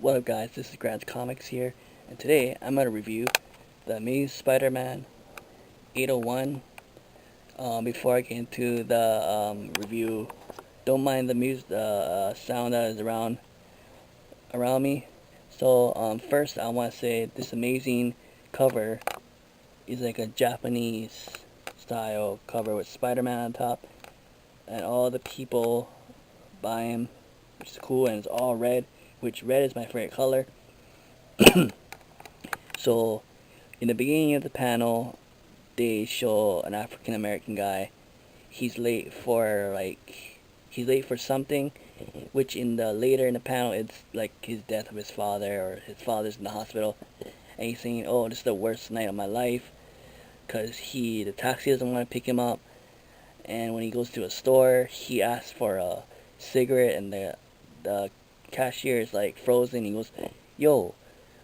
What up guys, this is Grant's Comics here, and today I'm going to review The Amazing Spider-Man 801. Before I get into the review, don't mind the music, the sound that is around me. So first I want to say this amazing cover is like a Japanese style cover with Spider-Man on top, and all the people by him, which is cool, and it's all red, which red is my favorite color. So in the beginning of the panel, they show an African American guy. He's late for something, which in the later in the panel it's like his death of his father, or his father's in the hospital, and he's saying, "Oh, this is the worst night of my life," because the taxi doesn't want to pick him up, and when he goes to a store, he asks for a cigarette, and the cashier is like frozen. He goes, "Yo,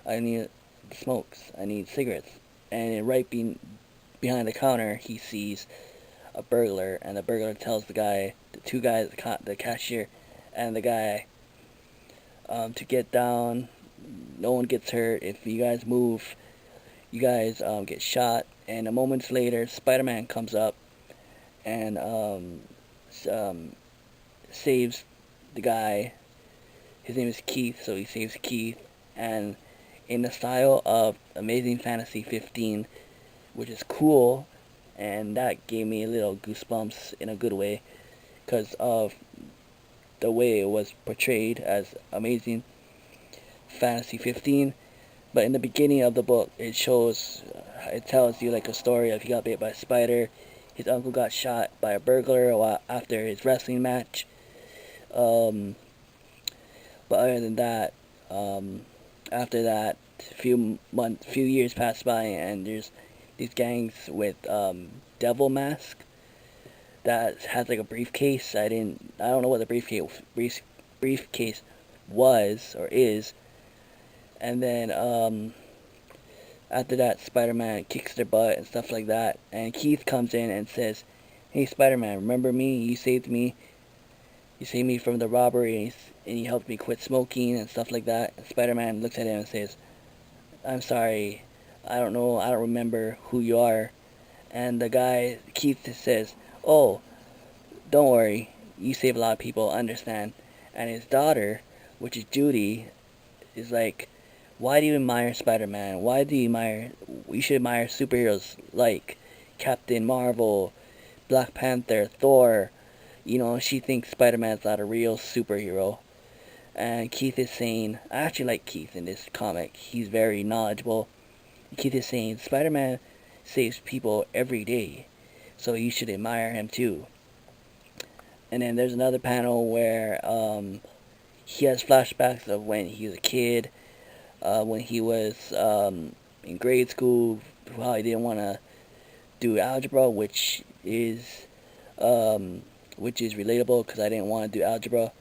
I need smokes. I need cigarettes," and behind the counter, he sees a burglar, and the burglar tells the two guys, the cashier and the guy, to get down. No one gets hurt. If you guys move, you guys get shot. And a moment later, Spider-Man comes up and saves the guy. His name is Keith, so he saves Keith. And in the style of Amazing Fantasy 15, which is cool, and that gave me a little goosebumps in a good way because of the way it was portrayed as Amazing Fantasy 15. But in the beginning of the book, it tells you like a story of he got bit by a spider, his uncle got shot by a burglar after his wrestling match. Um, but other than that, after that, few years pass by, and there's these gangs with devil mask that has like a briefcase. I don't know what the briefcase was or is. And then after that, Spider-Man kicks their butt and stuff like that. And Keith comes in and says, "Hey, Spider-Man, remember me? You saved me. You saved me from the robbery, and you helped me quit smoking and stuff like that." And Spider-Man looks at him and says, "I'm sorry. I don't know. I don't remember who you are." And the guy, Keith, says, "Oh, don't worry. You save a lot of people. Understand." And his daughter, which is Judy, is like, "Why do you admire Spider-Man? Why do you admire? You should admire superheroes like Captain Marvel, Black Panther, Thor." She thinks Spider-Man's not a real superhero. And Keith is saying, I actually like Keith in this comic. He's very knowledgeable. Keith is saying, Spider-Man saves people every day, so you should admire him too. And then there's another panel where he has flashbacks of when he was a kid, when he was in grade school, how he didn't want to do algebra, which is relatable because I didn't want to do algebra.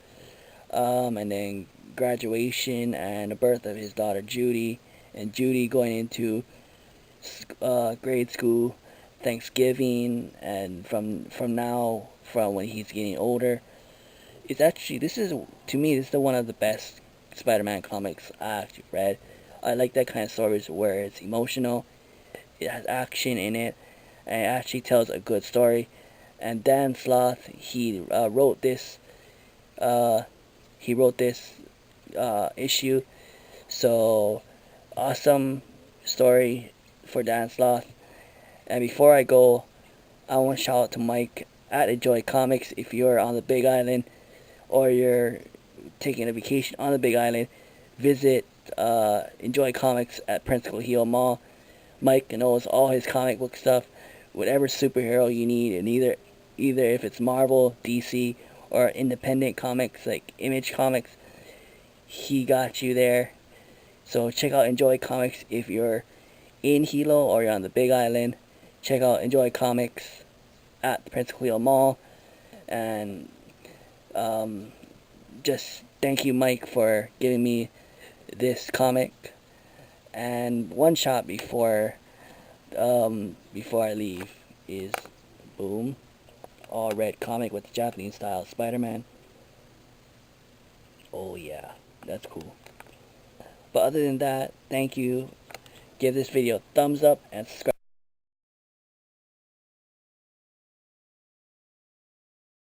And then graduation and the birth of his daughter Judy, and Judy going into grade school, Thanksgiving, and from when he's getting older. It's actually this is to me this is one of the best Spider-Man comics I actually read. I like that kind of stories where it's emotional, it has action in it, and it actually tells a good story. And Dan Sloth, Uh, he wrote this issue, so awesome story for Dan Sloth. And before I go, I want to shout out to Mike at Enjoy Comics. If you're on the Big Island or you're taking a vacation on the Big Island, visit Enjoy Comics at Prince Hill Mall. Mike knows all his comic book stuff, whatever superhero you need, and either if it's Marvel, DC, or independent comics like Image Comics, he got you there. So check out Enjoy Comics if you're in Hilo or you're on the Big Island. Check out Enjoy Comics at the Prince Cleo Mall. And just thank you, Mike, for giving me this comic. And one shot before I leave is boom, all red comic with the Japanese style Spider-Man. Oh yeah, that's cool. But other than that, thank you. Give this video a thumbs up and subscribe.